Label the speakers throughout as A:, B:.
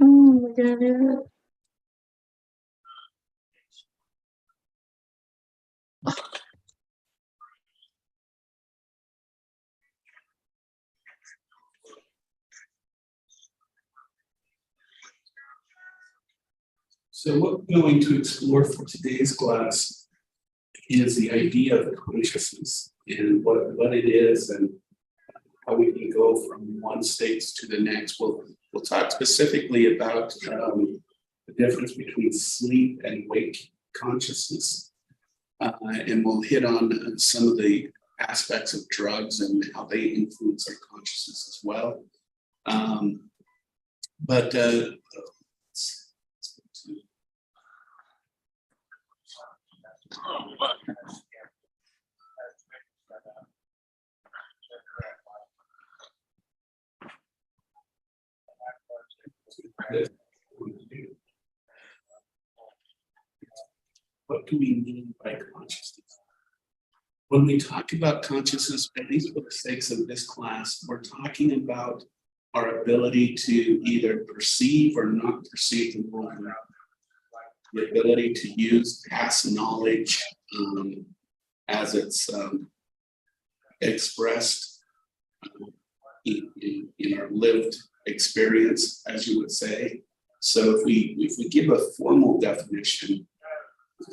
A: Oh my God, yeah.
B: So what we're going to explore for today's class is the idea of consciousness and what it is and how we can go from one state to the next. We'll talk specifically about the difference between sleep and wake consciousness. And we'll hit on some of the aspects of drugs and how they influence our consciousness as well. What do we mean by consciousness? When we talk about consciousness, at least for the sakes of this class, we're talking about our ability to either perceive or not perceive the world around us. The ability to use past knowledge as it's expressed in our lived experience, as you would say. So if we give a formal definition,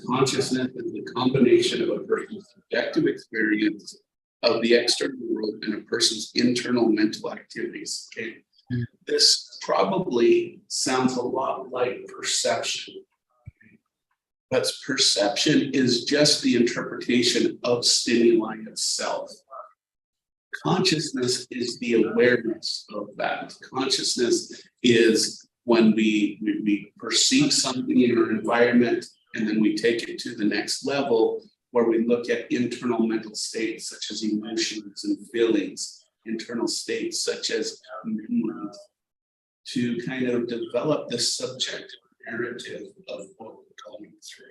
B: consciousness is the combination of a person's subjective experience of the external world and a person's internal mental activities. Okay, this probably sounds a lot like perception, but perception is just the interpretation of stimuli itself. Consciousness is the awareness of that. Consciousness is when we perceive something in our environment, and then we take it to the next level where we look at internal mental states such as emotions and feelings, internal states such as memories, to kind of develop this subjective narrative of what we're going through.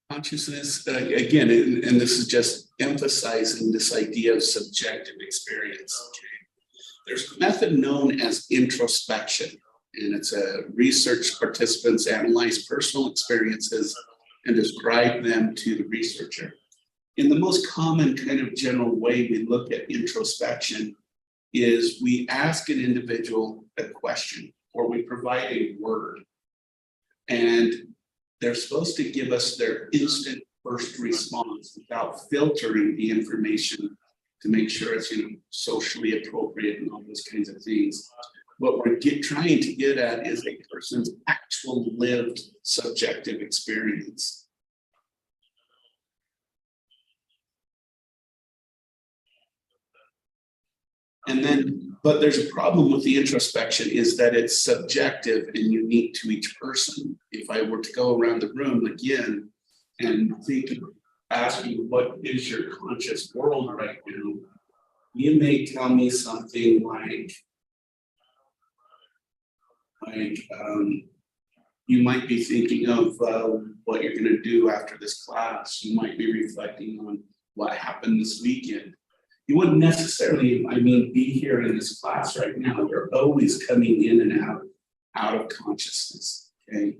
B: Consciousness, again, and this is just emphasizing this idea of subjective experience. Okay? There's a method known as introspection, and it's a research participants analyze personal experiences and describe them to the researcher. In the most common kind of general way we look at introspection is we ask an individual a question or we provide a word, and they're supposed to give us their instant first response without filtering the information to make sure it's socially appropriate and all those kinds of things. What we're trying to get at is a person's actual lived subjective experience. And then, but there's a problem with the introspection is that it's subjective and unique to each person. If I were to go around the room again and ask you what is your conscious world right now, you may tell me something like you might be thinking of what you're going to do after this class. You might be reflecting on what happened this weekend. You wouldn't necessarily, be here in this class right now. You're always coming in and out of consciousness. Okay,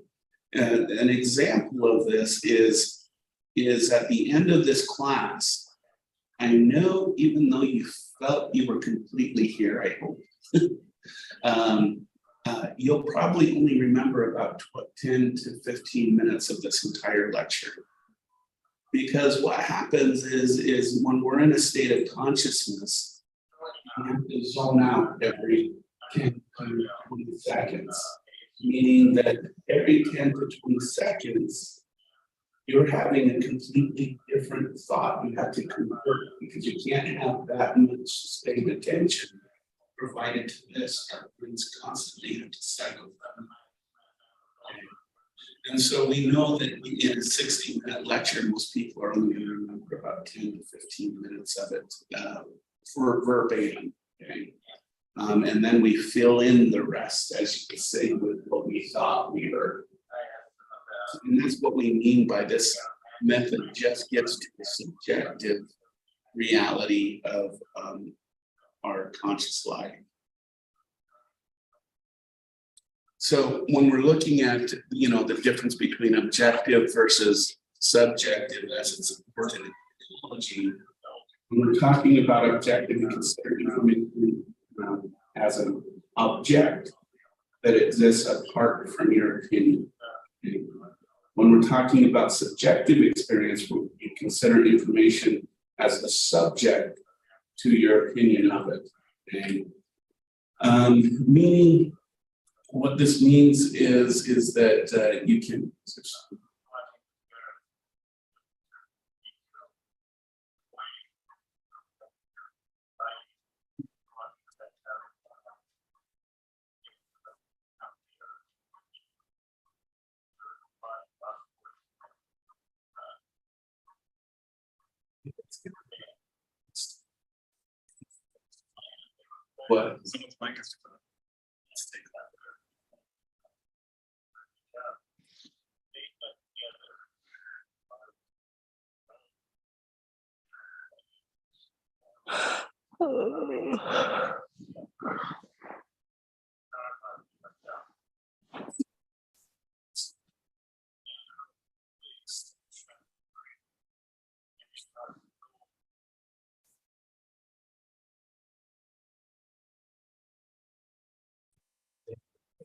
B: an example of this is at the end of this class. I know, even though you felt you were completely here, I hope, you'll probably only remember about 10 to 15 minutes of this entire lecture. Because what happens is when we're in a state of consciousness, we have to zone out every 10 to 20 seconds, meaning that every 10 to 20 seconds, you're having a completely different thought. You have to convert because you can't have that much sustained attention provided to this. Our brains constantly have to cycle them. And so we know that in a 60-minute lecture, most people are only going to remember about 10 to 15 minutes of it for verbatim. Okay? And then we fill in the rest, as you could say, with what we thought we heard. And that's what we mean by this method just gets to the subjective reality of our conscious life. So when we're looking at, the difference between objective versus subjective as it's important in psychology, when we're talking about objective, we consider information as an object that exists apart from your opinion. Okay? When we're talking about subjective experience, we consider information as the subject to your opinion of it. Okay? Meaning, what this means is that you can. What? Someone's mic is too loud.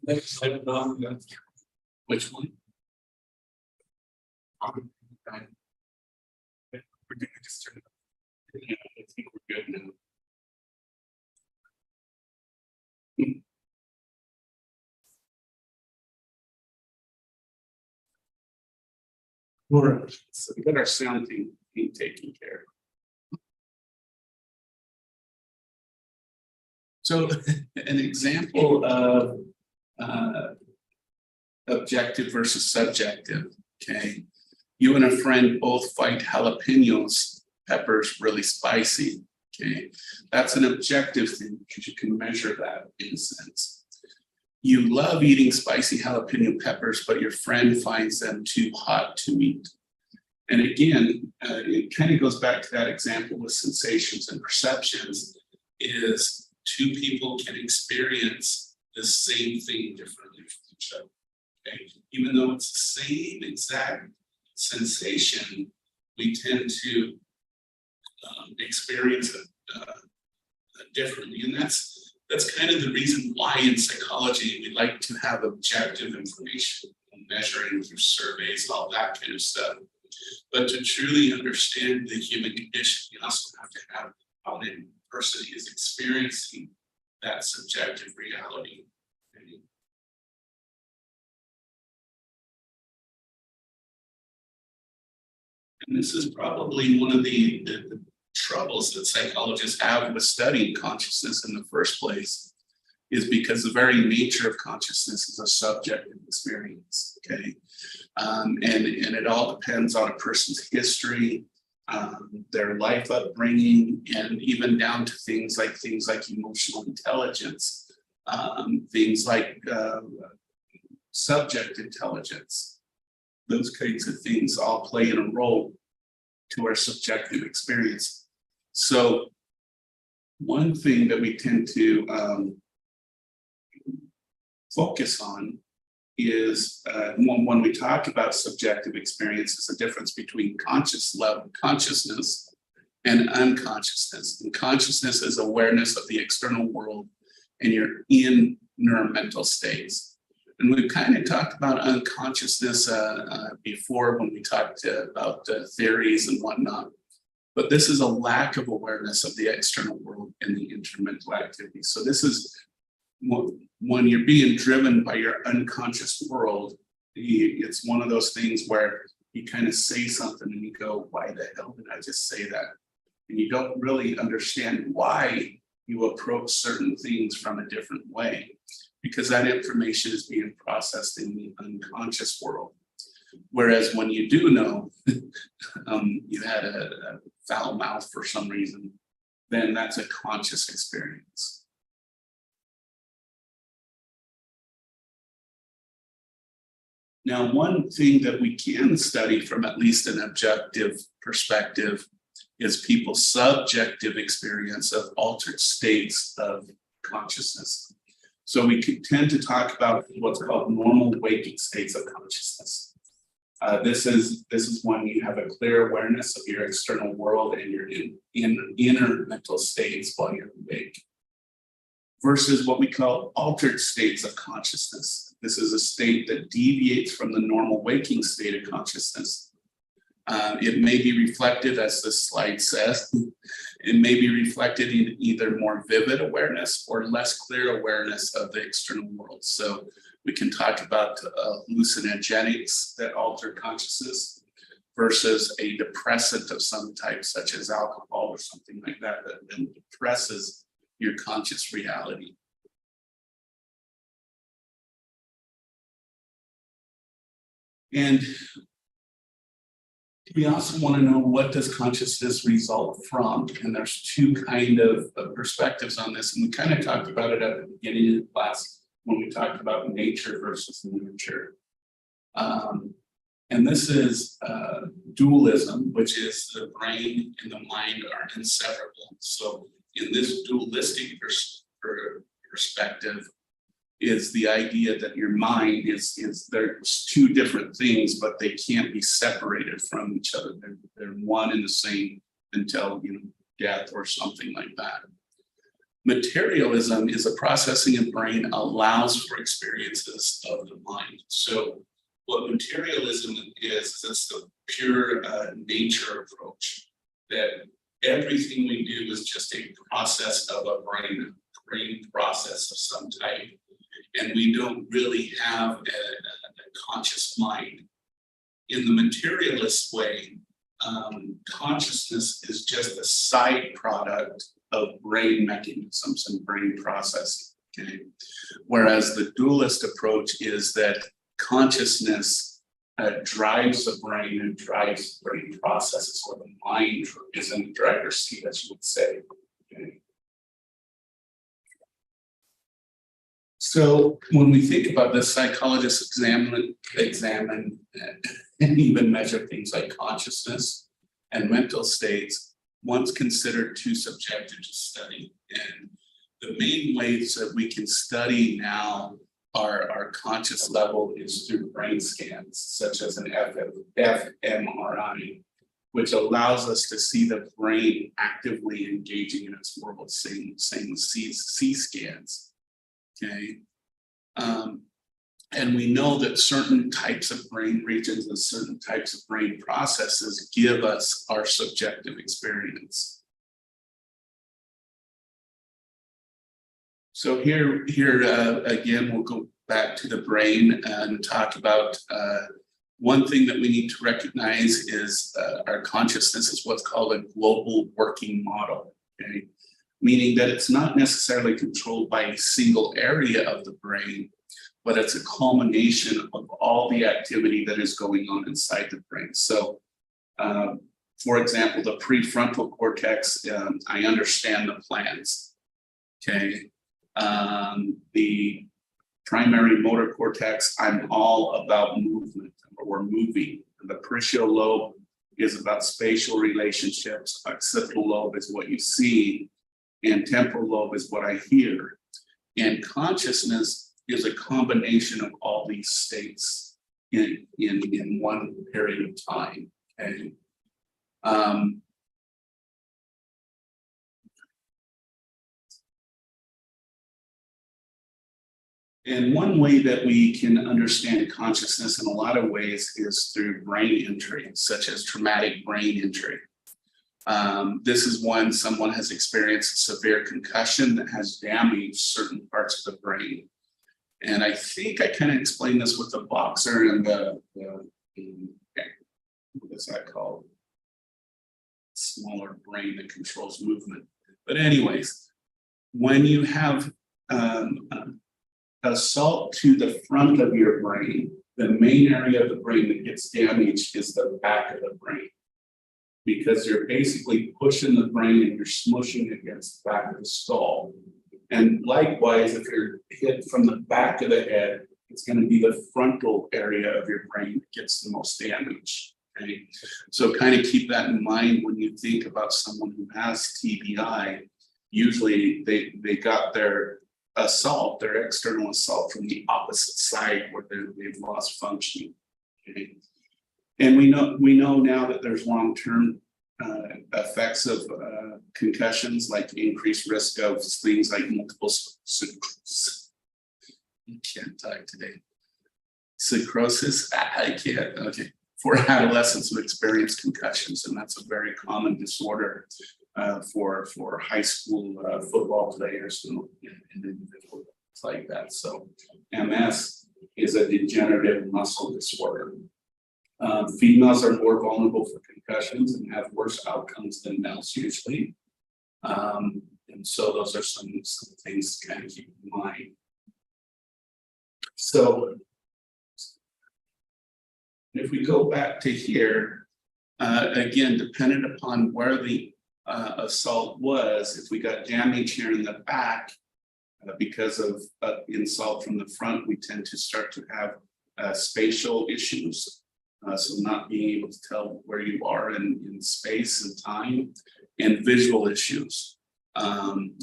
B: Let's take which one? We're gonna just turn it up. Yeah, I think we're good now. All right, so we got our sound thing being taken care of. So an example of objective versus subjective, okay? You and a friend both find jalapenos, peppers, really spicy, okay? That's an objective thing because you can measure that in a sense. You love eating spicy jalapeno peppers, but your friend finds them too hot to eat. And again, it kind of goes back to that example with sensations and perceptions, is two people can experience the same thing differently from each other. Okay? Even though it's the same exact sensation, we tend to experience it differently. And that's kind of the reason why in psychology we like to have objective information, measuring through surveys, all that kind of stuff. But to truly understand the human condition, you also have to have how the person is experiencing that subjective reality. And this is probably one of the troubles that psychologists have with studying consciousness in the first place, is because the very nature of consciousness is a subjective experience, okay? And it all depends on a person's history, their life upbringing, and even down to things like emotional intelligence, things like subject intelligence. Those kinds of things all play in a role to our subjective experience. So one thing that we tend to focus on is when we talk about subjective experience, is the difference between consciousness and unconsciousness. And consciousness is awareness of the external world, and you're in neuromental states. And we've kind of talked about unconsciousness before when we talked about theories and whatnot. But this is a lack of awareness of the external world and the intermental activity. So this is when you're being driven by your unconscious world, it's one of those things where you kind of say something and you go, why the hell did I just say that? And you don't really understand why you approach certain things from a different way, because that information is being processed in the unconscious world. Whereas when you do know you had a foul mouth for some reason, then that's a conscious experience. Now, one thing that we can study from at least an objective perspective is people's subjective experience of altered states of consciousness. So we tend to talk about what's called normal waking states of consciousness. This is when you have a clear awareness of your external world and your inner mental states while you're awake, versus what we call altered states of consciousness. This is a state that deviates from the normal waking state of consciousness. It may be reflected, as this slide says, it may be reflected in either more vivid awareness or less clear awareness of the external world. So we can talk about hallucinogenics that alter consciousness versus a depressant of some type, such as alcohol or something like that, that then depresses your conscious reality. And we also want to know, what does consciousness result from? And there's two kind of perspectives on this. And we kind of talked about it at the beginning of the class when we talked about nature versus nurture. And this is dualism, which is the brain and the mind are inseparable. So in this dualistic perspective, is the idea that your mind is there's two different things, but they can't be separated from each other. They're one and the same until death or something like that. Materialism is a processing of brain allows for experiences of the mind. So what materialism is it's the pure nature approach, that everything we do is just a process of a brain process of some type. And we don't really have a conscious mind. In the materialist way, consciousness is just a side product of brain mechanisms and brain processing. Okay? Whereas the dualist approach is that consciousness drives the brain and drives brain processes, or the mind is in the driver's seat, as you would say. Okay? So when we think about this, psychologists examine and even measure things like consciousness and mental states, once considered too subjective to study. And the main ways that we can study now our conscious level is through brain scans, such as an fMRI, which allows us to see the brain actively engaging in its world, same C scans. Okay, and we know that certain types of brain regions and certain types of brain processes give us our subjective experience. So here again, we'll go back to the brain and talk about one thing that we need to recognize is our consciousness is what's called a global working model. Okay. Meaning that it's not necessarily controlled by a single area of the brain, but it's a culmination of all the activity that is going on inside the brain. So, for example, the prefrontal cortex, I understand the plans, okay? The primary motor cortex, I'm all about movement, or we're moving. And the parietal lobe is about spatial relationships, occipital lobe is what you see, and temporal lobe is what I hear. And consciousness is a combination of all these states in one period of time. Okay? And one way that we can understand consciousness in a lot of ways is through brain injury, such as traumatic brain injury. This is when someone has experienced a severe concussion that has damaged certain parts of the brain. And I think I kind of explained this with the boxer and the what is that called? Smaller brain that controls movement. But anyways, when you have assault to the front of your brain, the main area of the brain that gets damaged is the back of the brain. Because you're basically pushing the brain and you're smushing it against the back of the skull. And likewise, if you're hit from the back of the head, it's going to be the frontal area of your brain that gets the most damage. Okay, so kind of keep that in mind when you think about someone who has TBI. Usually they got their assault, their external assault from the opposite side where they've lost functioning. Okay, and we know now that there's long-term effects of concussions, like increased risk of things like multiple sclerosis. I can't talk today. Sclerosis, I can't, okay. For adolescents who experience concussions, and that's a very common disorder for high school football players and individuals like that. So MS is a degenerative muscle disorder. Females are more vulnerable for concussions and have worse outcomes than males usually. And so those are some things to kind of keep in mind. So if we go back to here, again, dependent upon where the assault was, if we got damage here in the back because of insult from the front, we tend to start to have spatial issues. So not being able to tell where you are in space and time, and visual issues.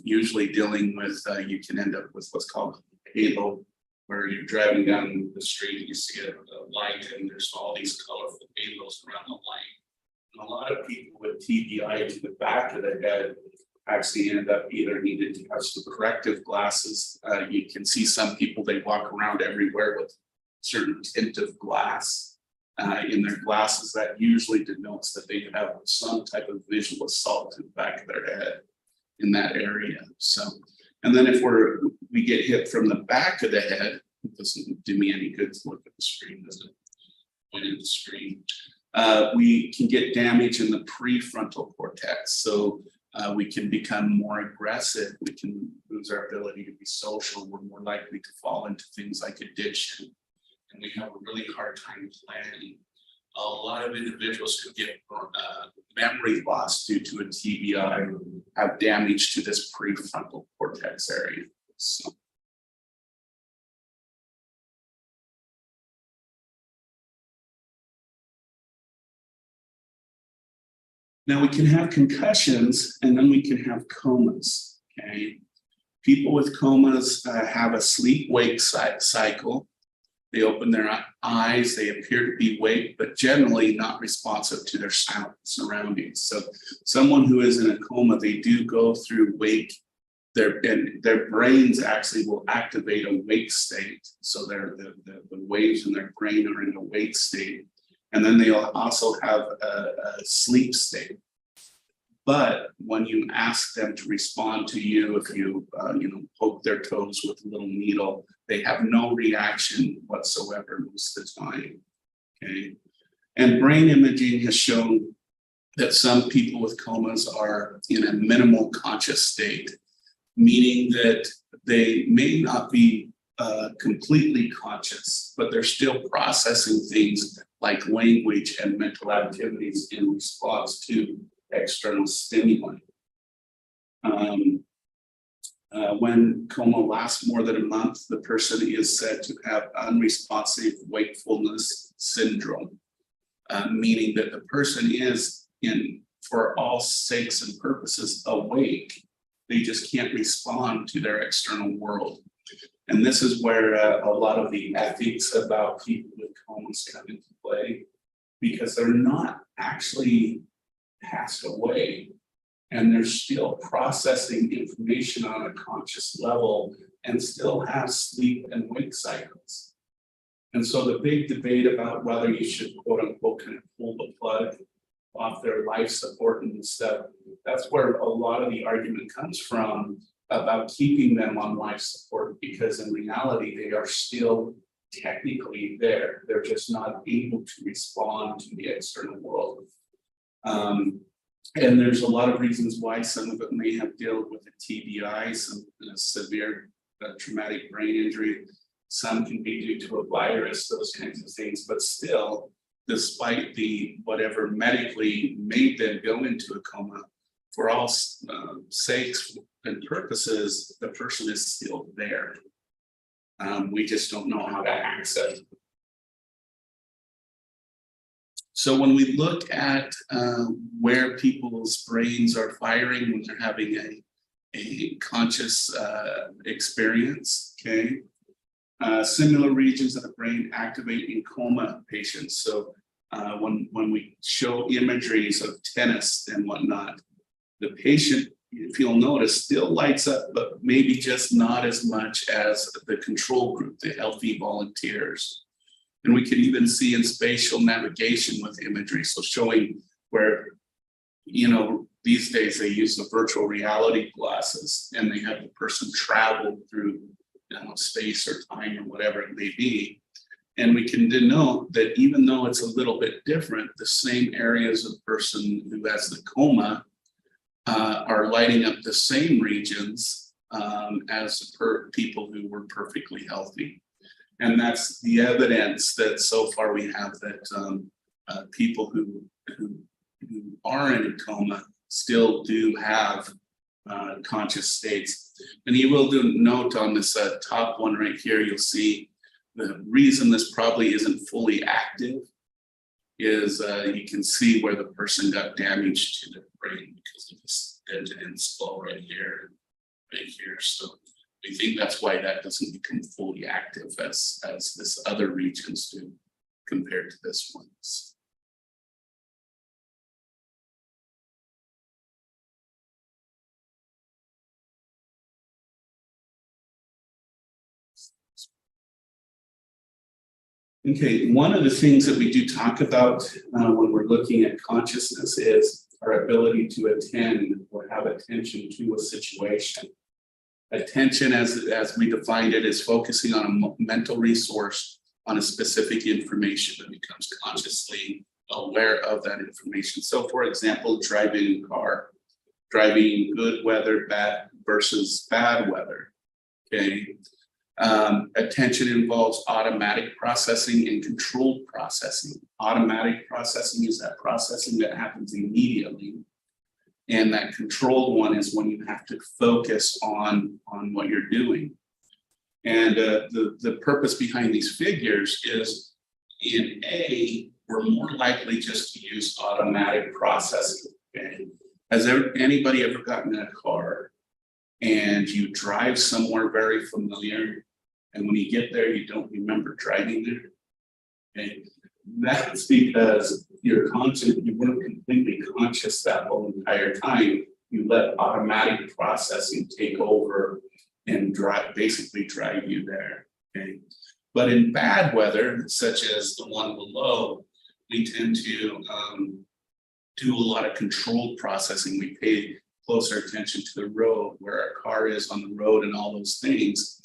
B: Usually dealing with, you can end up with what's called halo, where you're driving down the street, you see a light, and there's all these colorful halos around the light. And a lot of people with TBI to the back of the head actually end up either needed to have some corrective glasses. You can see some people, they walk around everywhere with certain tint of glass in their glasses. That usually denotes that they have some type of visual assault in the back of their head in that area. So, and then if we get hit from the back of the head, it doesn't do me any good to look at the screen, does it? Point at the screen. We can get damage in the prefrontal cortex. So we can become more aggressive. We can lose our ability to be social. We're more likely to fall into things like addiction. And we have a really hard time planning. A lot of individuals could get memory loss due to a TBI, have damage to this prefrontal cortex area. So. Now we can have concussions, and then we can have comas, okay? People with comas have a sleep-wake cycle. They open their eyes, they appear to be awake, but generally not responsive to their surroundings. So someone who is in a coma, they do go through wake, and their brains actually will activate a wake state. So the waves in their brain are in a wake state. And then they'll also have a sleep state. But when you ask them to respond to you, if you poke their toes with a little needle, they have no reaction whatsoever most of the time. Okay, and brain imaging has shown that some people with comas are in a minimal conscious state, meaning that they may not be completely conscious, but they're still processing things like language and mental activities in response to external stimuli. When coma lasts more than a month, the person is said to have unresponsive wakefulness syndrome, meaning that the person is, for all sakes and purposes, awake. They just can't respond to their external world. And this is where a lot of the ethics about people with comas come into play, because they're not actually passed away, and they're still processing information on a conscious level and still have sleep and wake cycles. And so the big debate about whether you should, quote unquote, kind of pull the plug off their life support and stuff, that's where a lot of the argument comes from about keeping them on life support, because in reality, they are still technically there. They're just not able to respond to the external world. And there's a lot of reasons why. Some of it may have dealt with a TBI, some severe traumatic brain injury. Some can be due to a virus, those kinds of things. But still, despite the whatever medically made them go into a coma, for all sakes and purposes, the person is still there. We just don't know how to access it. So when we look at where people's brains are firing when they're having a conscious experience, okay, similar regions of the brain activate in coma patients. So when we show imageries of tennis and whatnot, the patient, if you'll notice, still lights up, but maybe just not as much as the control group, the healthy volunteers. And we can even see in spatial navigation with imagery, so showing where, you know, these days they use the virtual reality glasses and they have the person travel through, you know, space or time or whatever it may be. And we can denote that even though it's a little bit different, the same areas of the person who has the coma are lighting up the same regions as people who were perfectly healthy. And that's the evidence that so far we have that people who are in a coma still do have conscious states. And you will do note on this top one right here, you'll see the reason this probably isn't fully active is you can see where the person got damage to their brain because of this end-to-end skull right here, right here. So we think that's why that doesn't become fully active as this other regions do compared to this one. Okay, one of the things that we do talk about when we're looking at consciousness is our ability to attend or have attention to a situation. Attention, as we defined it, is focusing on a mental resource on a specific information that becomes consciously aware of that information. So for example, driving a car, driving good weather, bad versus bad weather, okay? Attention involves automatic processing and controlled processing. Automatic processing is that processing that happens immediately. And that controlled one is when you have to focus on what you're doing. And the purpose behind these figures is in A, we're more likely just to use automatic processing. Okay? Has anybody ever gotten in a car and you drive somewhere very familiar, and when you get there, you don't remember driving there? Okay? That's because you're conscious, you weren't completely conscious that whole entire time. You let automatic processing take over and basically drive you there. Okay. But in bad weather, such as the one below, we tend to do a lot of controlled processing. We pay closer attention to the road, where our car is on the road and all those things.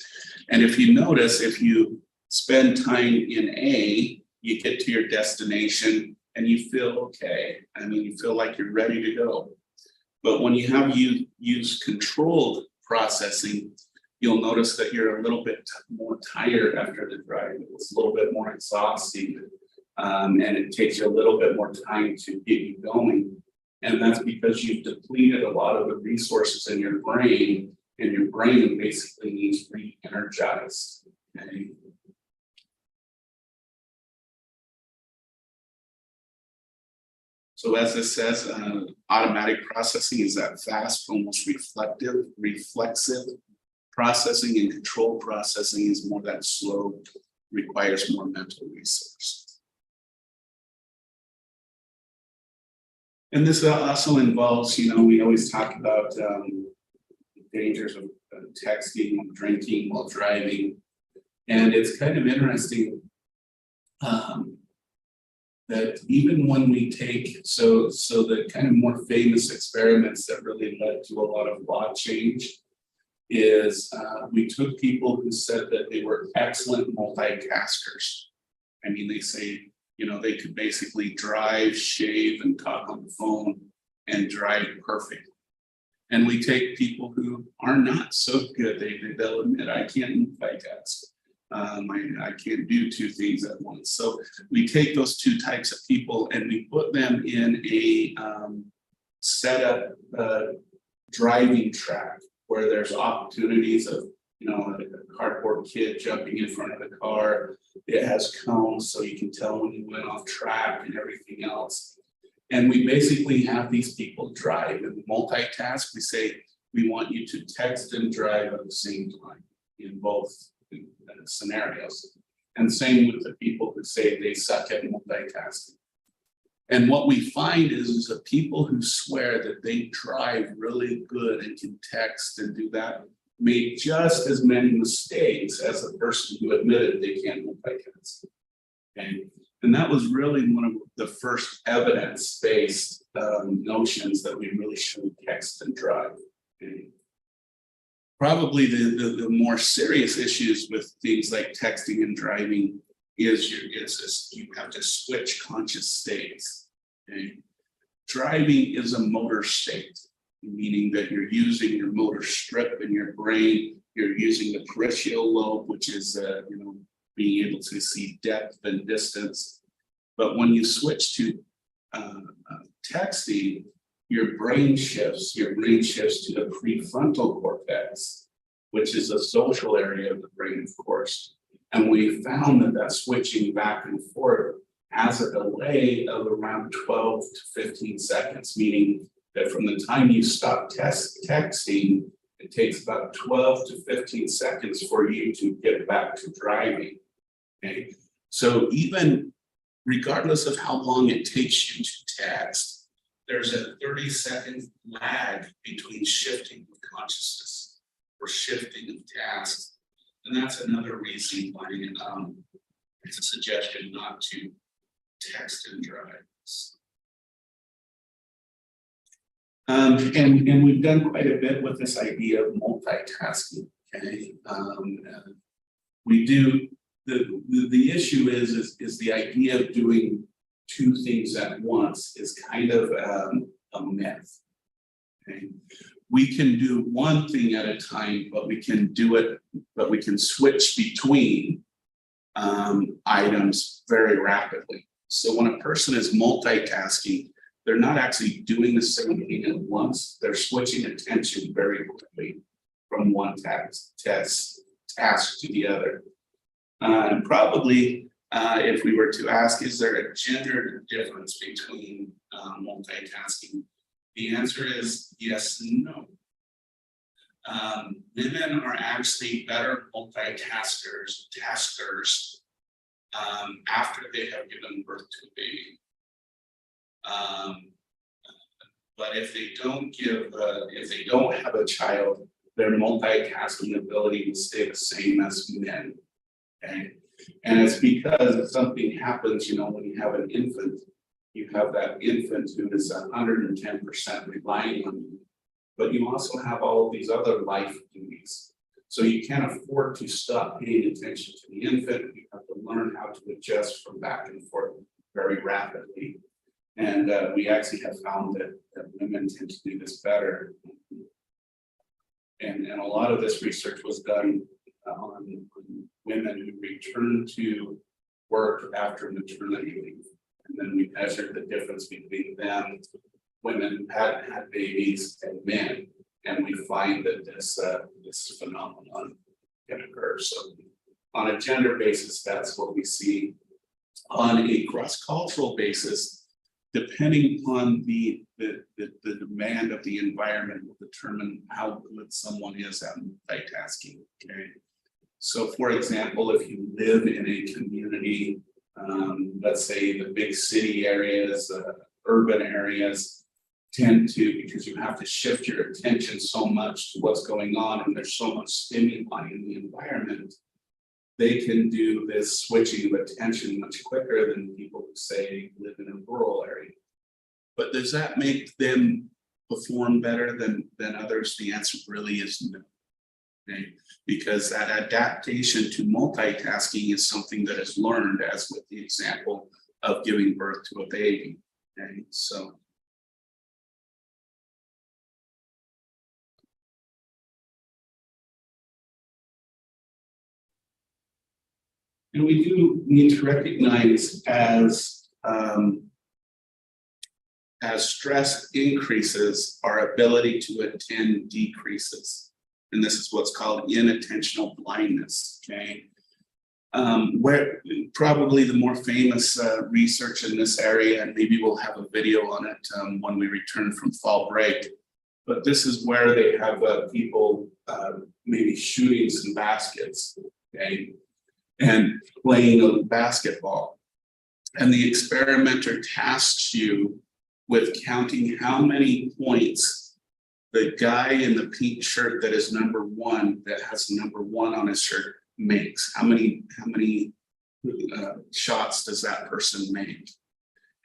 B: And if you notice, if you spend time in A, you get to your destination and you feel okay. I mean, you feel like you're ready to go. But when you use controlled processing, you'll notice that you're a little bit more tired after the drive. It's a little bit more exhausting, and it takes you a little bit more time to get you going. And that's because you've depleted a lot of the resources in your brain, and your brain basically needs re-energized. Okay? So as this says, automatic processing is that fast, almost reflexive processing, and controlled processing is more that slow, requires more mental resource. And this also involves, you know, we always talk about dangers of texting, drinking while driving. And it's kind of interesting that even when we take, so the kind of more famous experiments that really led to a lot of law change is we took people who said that they were excellent multitaskers. I mean, they say, you know, they could basically drive, shave, and talk on the phone and drive perfect. And we take people who are not so good. They'll admit, I can't multitask. I can't do two things at once. So we take those two types of people and we put them in a set up driving track where there's opportunities of, you know, a cardboard kid jumping in front of the car. It has cones, so you can tell when you went off track and everything else. And we basically have these people drive and multitask. We say, we want you to text and drive at the same time in both scenarios. And same with the people who say they suck at multitasking. And what we find is that people who swear that they drive really good and can text and do that made just as many mistakes as the person who admitted they can't multitask. Okay. And that was really one of the first evidence-based notions that we really should text and drive. Okay. Probably the more serious issues with things like texting and driving is you have to switch conscious states. Okay. Driving is a motor state, meaning that you're using your motor strip in your brain. You're using the parietal lobe, which is being able to see depth and distance. But when you switch to texting, your brain shifts to the prefrontal cortex, which is a social area of the brain, of course. And we found that switching back and forth has a delay of around 12 to 15 seconds, meaning that from the time you stop texting, it takes about 12 to 15 seconds for you to get back to driving. Okay. So even regardless of how long it takes you to text, there's a 30-second lag between shifting of consciousness or shifting of tasks. And that's another reason why it's a suggestion not to text and drive. And we've done quite a bit with this idea of multitasking. Okay, we do. The issue is the idea of doing two things at once is kind of a myth. Okay, we can do one thing at a time, but we can switch between items very rapidly. So when a person is multitasking, they're not actually doing the same thing at once. They're switching attention very quickly from one task to the other. And probably, if we were to ask, is there a gender difference between multitasking? The answer is yes and no. Women are actually better multitaskers after they have given birth to a baby. But if they don't have a child, their multitasking ability will stay the same as men. Okay? And it's because if something happens, when you have an infant, you have that infant who is 110% relying on you, but you also have all of these other life duties. So you can't afford to stop paying attention to the infant. You have to learn how to adjust from back and forth very rapidly. And we actually have found that women tend to do this better. And a lot of this research was done on women who return to work after maternity leave. And then we measured the difference between them, women who hadn't had babies, and men. And we find that this phenomenon can occur. So on a gender basis, that's what we see. On a cross-cultural basis, depending upon the demand of the environment will determine how good someone is at multitasking. Okay. So for example, if you live in a community, let's say the big city areas, urban areas tend to, because you have to shift your attention so much to what's going on and there's so much stimuli in the environment, they can do this switching of attention much quicker than people who say live in a rural area. But does that make them perform better than others? The answer really is no. Okay? Because that adaptation to multitasking is something that is learned, as with the example of giving birth to a baby. Okay? So. And we do need to recognize as stress increases, our ability to attend decreases. And this is what's called unintentional blindness. Okay. Where probably the more famous research in this area, and maybe we'll have a video on it when we return from fall break. But this is where they have people maybe shooting some baskets, okay, and playing a basketball. And the experimenter tasks you with counting how many points the guy in the pink shirt that is number one, that has number one on his shirt, makes. How many shots does that person make?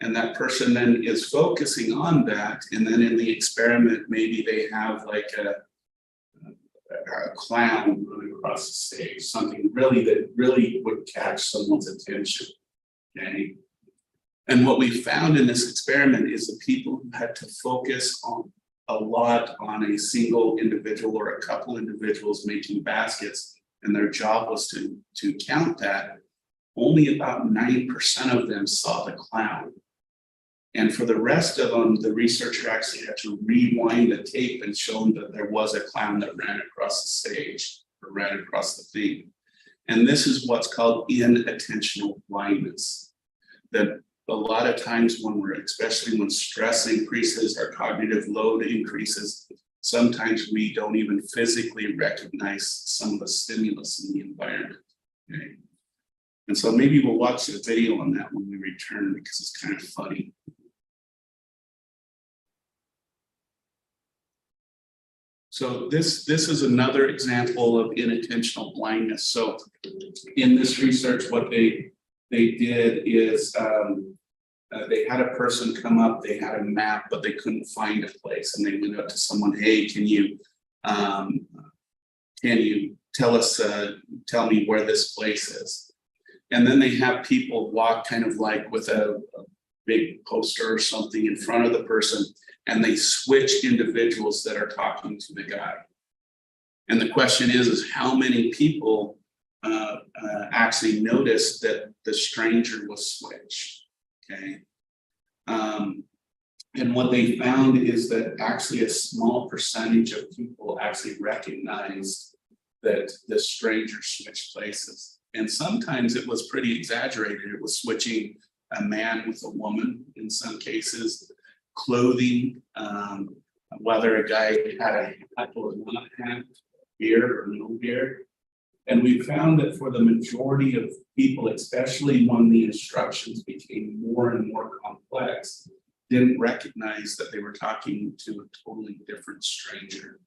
B: And that person then is focusing on that. And then in the experiment, maybe they have like a clown running across the stage, something that really would catch someone's attention. Okay. And what we found in this experiment is the people who had to focus on a lot on a single individual or a couple individuals making baskets, and their job was to count that, only about 9% of them saw the clown. And for the rest of them, the researcher actually had to rewind the tape and show them that there was a clown that ran across the stage or ran across the thing. And this is what's called inattentional blindness. That a lot of times especially when stress increases, our cognitive load increases, sometimes we don't even physically recognize some of the stimulus in the environment. Okay? And so maybe we'll watch a video on that when we return, because it's kind of funny. So this is another example of inattentional blindness. So in this research, what they did is they had a person come up, they had a map, but they couldn't find a place. And they went up to someone, hey, can you tell me where this place is? And then they have people walk kind of like with a big poster or something in front of the person, and they switch individuals that are talking to the guy. And the question is how many people actually noticed that the stranger was switched? Okay. And what they found is that actually a small percentage of people actually recognized that the stranger switched places. And sometimes it was pretty exaggerated. It was switching a man with a woman in some cases, clothing, whether a guy had a hat or not hat, beard or no beard. And we found that for the majority of people, especially when the instructions became more and more complex, didn't recognize that they were talking to a totally different stranger.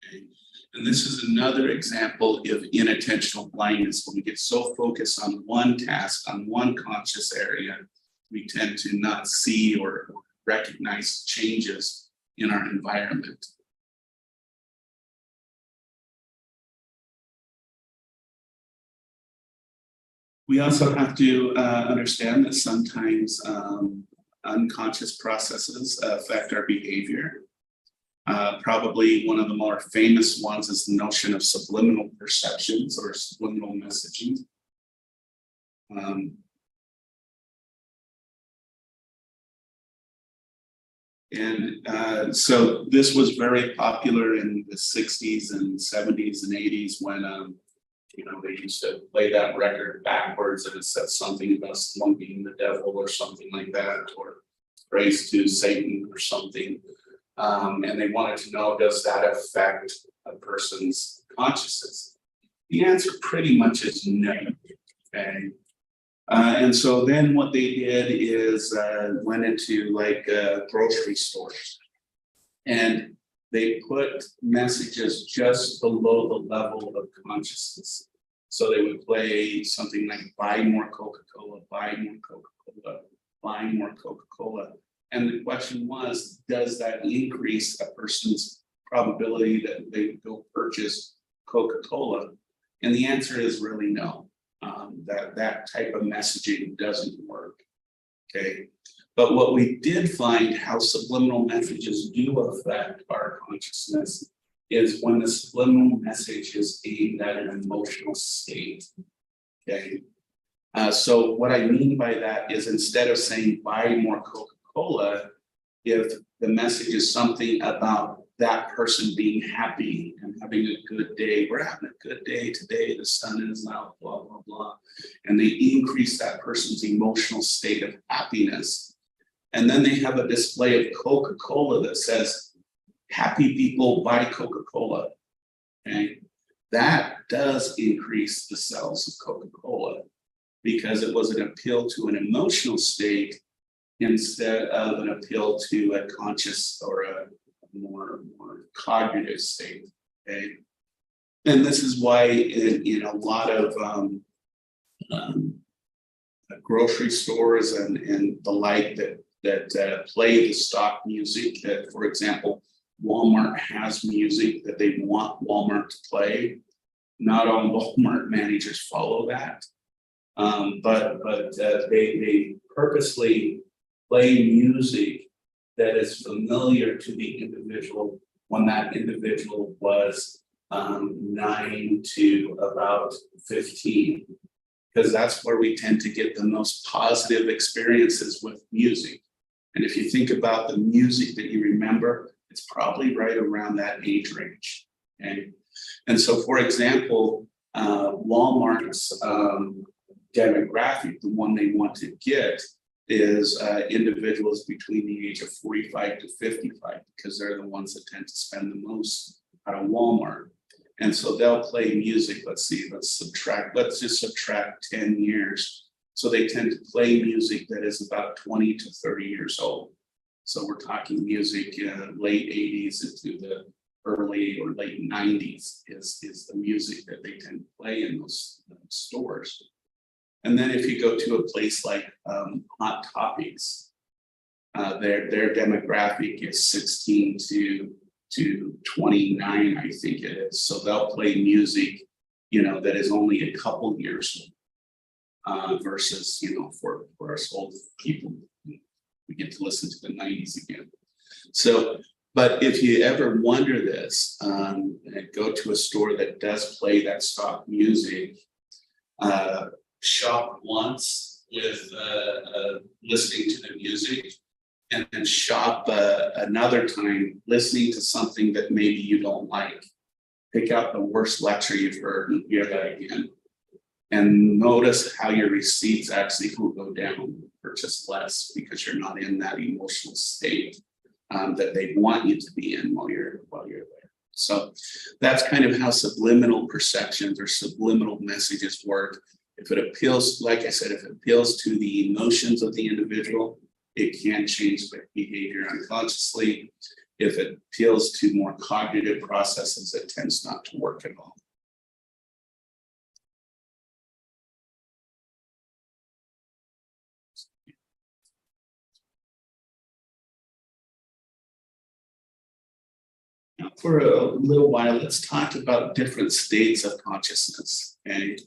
B: Okay? And this is another example of inattentional blindness. When we get so focused on one task, on one conscious area, we tend to not see or recognize changes in our environment. We also have to understand that sometimes unconscious processes affect our behavior. Probably one of the more famous ones is the notion of subliminal perceptions or subliminal messaging. So this was very popular in the 60s and 70s and 80s when they used to play that record backwards and it said something about someone being the devil or something like that, or praise to Satan or something. And they wanted to know, does that affect a person's consciousness? The answer pretty much is no. Okay. And so then what they did is went into like grocery stores, and they put messages just below the level of consciousness. So they would play something like buy more Coca-Cola, buy more Coca-Cola, buy more Coca-Cola. And the question was, does that increase a person's probability that they would go purchase Coca-Cola? And the answer is really no. That type of messaging doesn't work. Okay. But what we did find, how subliminal messages do affect our consciousness, is when the subliminal message is aimed at an emotional state. Okay. So what I mean by that is, instead of saying buy more Coca-Cola, if the message is something about that person being happy and having a good day. We're having a good day today. The sun is out, blah, blah, blah. And they increase that person's emotional state of happiness. And then they have a display of Coca-Cola that says, happy people buy Coca-Cola. Okay? That does increase the sales of Coca-Cola because it was an appeal to an emotional state instead of an appeal to a conscious or a more cognitive state. Okay, and this is why in a lot of grocery stores and the like that play the stock music. That, for example, Walmart has music that they want Walmart to play. Not all Walmart managers follow that, but they purposely play music that is familiar to the individual when that individual was 9 to about 15, because that's where we tend to get the most positive experiences with music. And if you think about the music that you remember, it's probably right around that age range. Okay? And so, for example, Walmart's demographic, the one they want to get, is individuals between the age of 45 to 55, because they're the ones that tend to spend the most out of Walmart. And so they'll play music. Let's just subtract 10 years. So they tend to play music that is about 20 to 30 years old. So we're talking music late 80s into the early or late 90s is the music that they tend to play in those stores. And then if you go to a place like Hot Topics, their demographic is 16 to 29, I think it is. So they'll play music, that is only a couple years old, versus, for us old people, we get to listen to the 90s again. So, but if you ever wonder this, and go to a store that does play that stock music, shop once with listening to the music, and then shop another time listening to something that maybe you don't like. Pick out the worst lecture you've heard and hear that again. And notice how your receipts actually will go down, purchase less, because you're not in that emotional state that they want you to be in while you're there. So that's kind of how subliminal perceptions or subliminal messages work. If it appeals, like I said, if it appeals to the emotions of the individual, it can change their behavior unconsciously. If it appeals to more cognitive processes, it tends not to work at all. Now, for a little while, let's talk about different states of consciousness. Okay?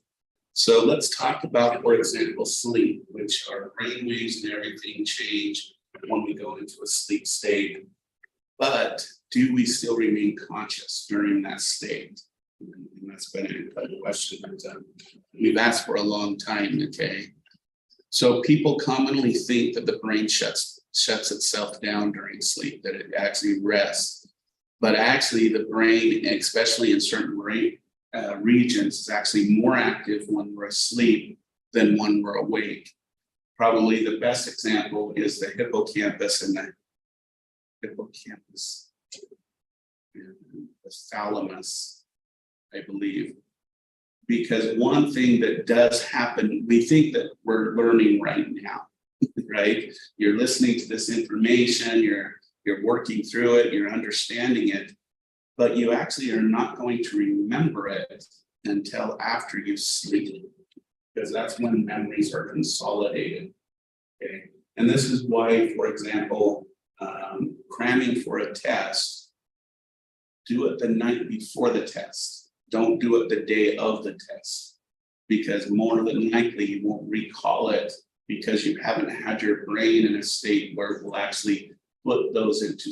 B: So let's talk about, for example, sleep, which our brain waves and everything change when we go into a sleep state. But do we still remain conscious during that state? And that's been a question that we've asked for a long time, okay? So people commonly think that the brain shuts itself down during sleep, that it actually rests. But actually the brain, especially in certain regions, is actually more active when we're asleep than when we're awake. Probably the best example is the hippocampus and the thalamus, I believe. Because one thing that does happen, we think that we're learning right now, right? You're listening to this information, you're working through it, you're understanding it, but you actually are not going to remember it until after you sleep, because that's when memories are consolidated. Okay? And this is why, for example, cramming for a test, do it the night before the test. Don't do it the day of the test, because more than likely you won't recall it because you haven't had your brain in a state where it will actually put those into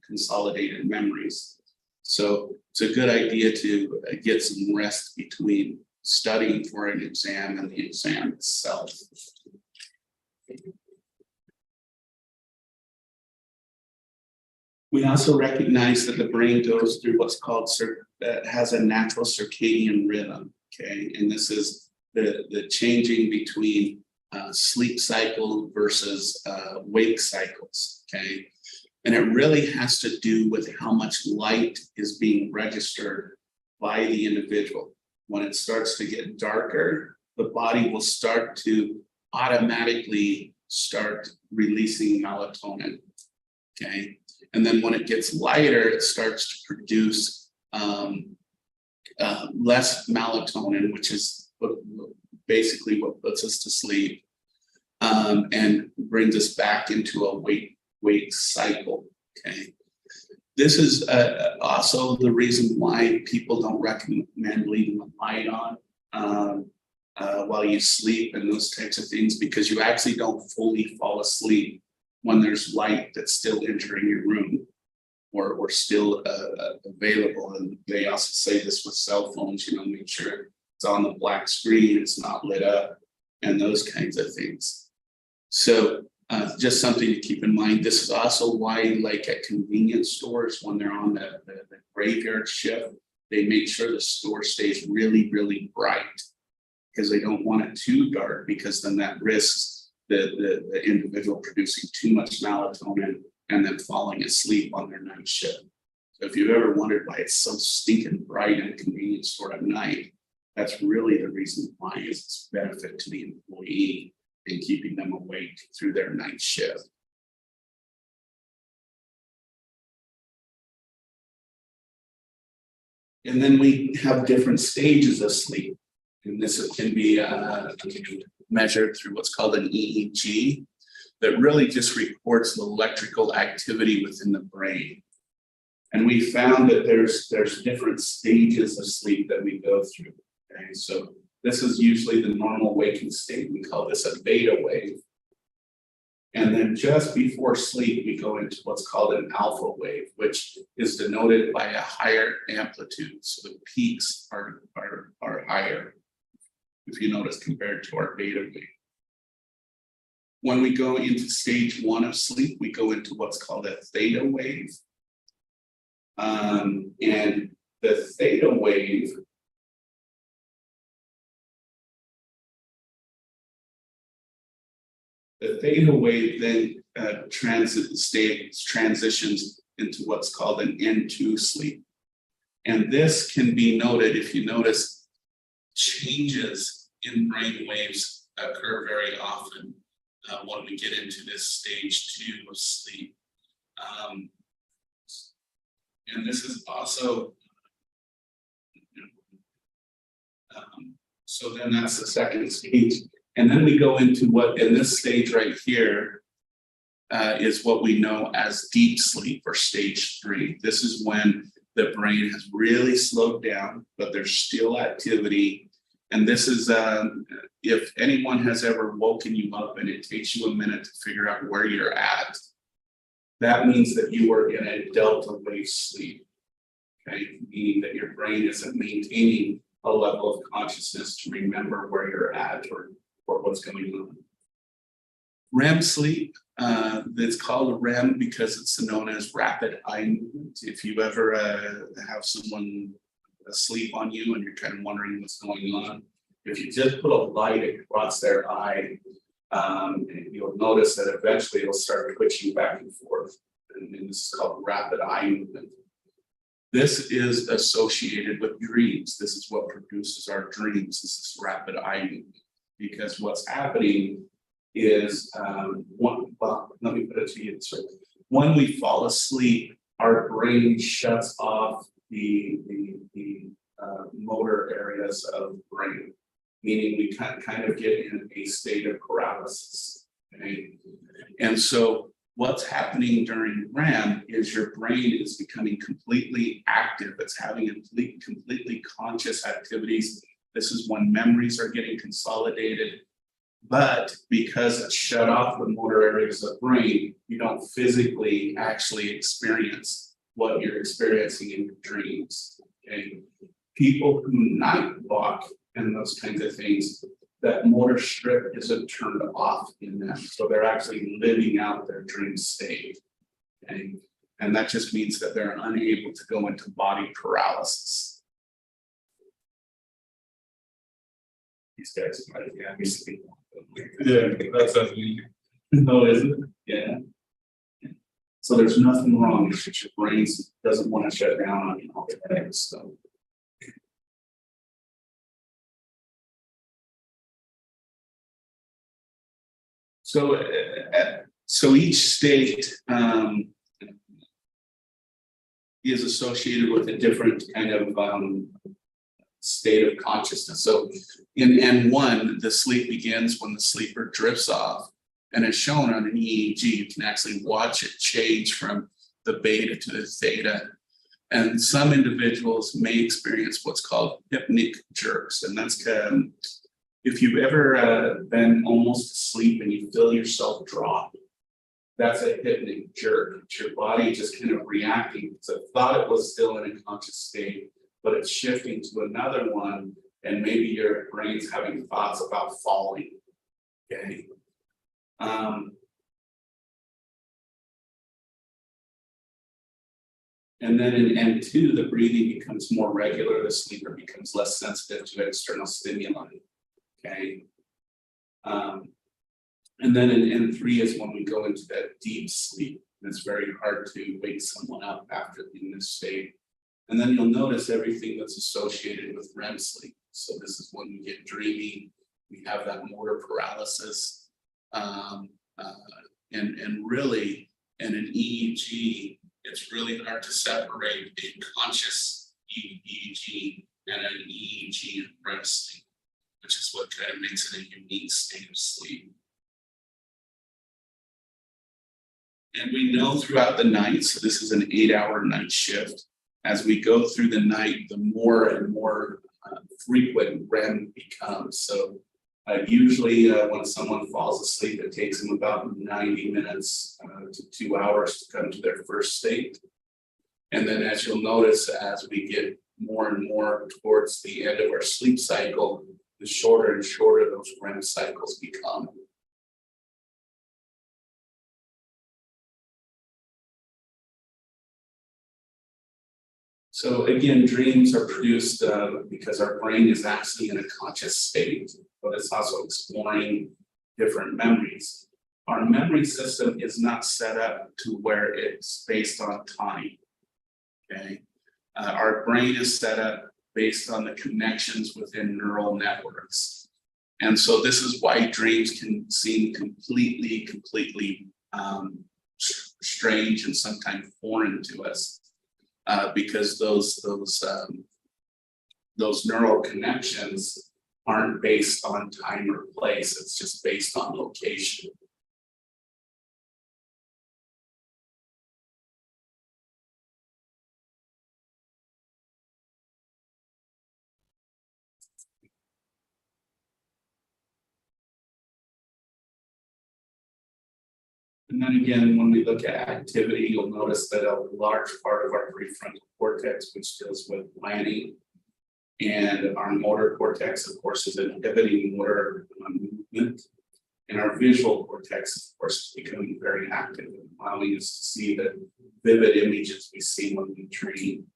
B: consolidated memories. So it's a good idea to get some rest between studying for an exam and the exam itself. We also recognize that the brain goes through what's called has a natural circadian rhythm. Okay, and this is the changing between sleep cycle versus wake cycles. Okay, and it really has to do with how much light is being registered by the individual. When it starts to get darker, the body will start to automatically start releasing melatonin. Okay, and then when it gets lighter, it starts to produce less melatonin, which is basically what puts us to sleep, and brings us back into a wake cycle. Okay, this is also the reason why people don't recommend leaving the light on while you sleep and those types of things, because you actually don't fully fall asleep when there's light that's still entering your room or still available. And they also say this with cell phones, you know, make sure it's on the black screen, it's not lit up, and those kinds of things. So just something to keep in mind. This is also why, like at convenience stores, when they're on the graveyard shift, they make sure the store stays really, really bright, because they don't want it too dark, because then that risks the individual producing too much melatonin and then falling asleep on their night shift. So if you've ever wondered why it's so stinking bright in a convenience store at night, that's really the reason why. Is it's benefit to the employee in keeping them awake through their night shift. And then we have different stages of sleep. And this can be measured through what's called an EEG, that really just reports the electrical activity within the brain. And we found that there's different stages of sleep that we go through. Okay, so this is usually the normal waking state. We call this a beta wave. And then just before sleep, we go into what's called an alpha wave, which is denoted by a higher amplitude. So the peaks are higher, if you notice, compared to our beta wave. When we go into stage 1 of sleep, we go into what's called a theta wave. And the theta wave then transitions into what's called an N2 sleep. And this can be noted, if you notice, changes in brain waves occur very often when we get into this stage 2 of sleep. And this is also, so then that's the second stage. And then we go into what in this stage right here is what we know as deep sleep, or stage 3. This is when the brain has really slowed down, but there's still activity. And this is, if anyone has ever woken you up and it takes you a minute to figure out where you're at, that means that you are in a delta wave sleep. Okay, meaning that your brain isn't maintaining a level of consciousness to remember where you're at or what's going on. REM sleep, it's called REM because it's known as rapid eye movement. If you ever have someone asleep on you and you're kind of wondering what's going on, if you just put a light across their eye, you'll notice that eventually it'll start twitching back and forth. And this is called rapid eye movement. This is associated with dreams. This is what produces our dreams. This is rapid eye movement. Because what's happening is, let me put it to you this way. When we fall asleep, our brain shuts off the motor areas of the brain, meaning we kind of get in a state of paralysis. Okay? And so what's happening during REM is your brain is becoming completely active. It's having completely conscious activities. This is when memories are getting consolidated. But because it's shut off the motor areas of the brain, you don't physically actually experience what you're experiencing in your dreams. Okay? People who night walk and those kinds of things, that motor strip isn't turned off in them. So they're actually living out their dream state. Okay? And that just means that they're unable to go into body paralysis. These guys might be obviously.
A: Yeah, that sounds weak.
B: No, isn't it? Yeah. So there's nothing wrong, it's just your brain doesn't want to shut down on you all the day, so. So each state is associated with a different kind of state of consciousness. So in N1, the sleep begins when the sleeper drifts off, and as shown on an EEG, you can actually watch it change from the beta to the theta. And some individuals may experience what's called hypnic jerks, and that's if you've ever been almost asleep and you feel yourself drop, that's a hypnic jerk. It's your body just kind of reacting. So it thought it was still in a conscious state, but it's shifting to another one, and maybe your brain's having thoughts about falling. Okay. And then in N2, the breathing becomes more regular, the sleeper becomes less sensitive to external stimuli. Okay. And then in N3 is when we go into that deep sleep. And it's very hard to wake someone up after in this state. And then you'll notice everything that's associated with REM sleep. So this is when we get dreamy, we have that motor paralysis. And really, in an EEG, it's really hard to separate a conscious EEG and an EEG in REM sleep, which is what kind of makes it a unique state of sleep. And we know throughout the night, so this is an 8-hour night shift. As we go through the night, the more and more frequent REM becomes. So usually when someone falls asleep, it takes them about 90 minutes to 2 hours to come to their first state. And then as you'll notice, as we get more and more towards the end of our sleep cycle, the shorter and shorter those REM cycles become. So again, dreams are produced because our brain is actually in a conscious state, but it's also exploring different memories. Our memory system is not set up to where it's based on time. Okay, our brain is set up based on the connections within neural networks, and so this is why dreams can seem completely strange and sometimes foreign to us. Because those neural connections aren't based on time or place, it's just based on location. And then again, when we look at activity, you'll notice that a large part of our prefrontal cortex, which deals with planning, and our motor cortex, of course, is inhibiting motor movement. And our visual cortex, of course, is becoming very active, allowing us to see the vivid images we see when we dream.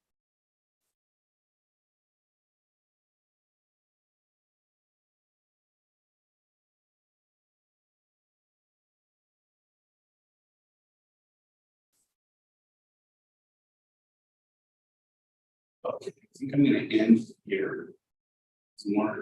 B: Okay, I think I'm going to end here. Some more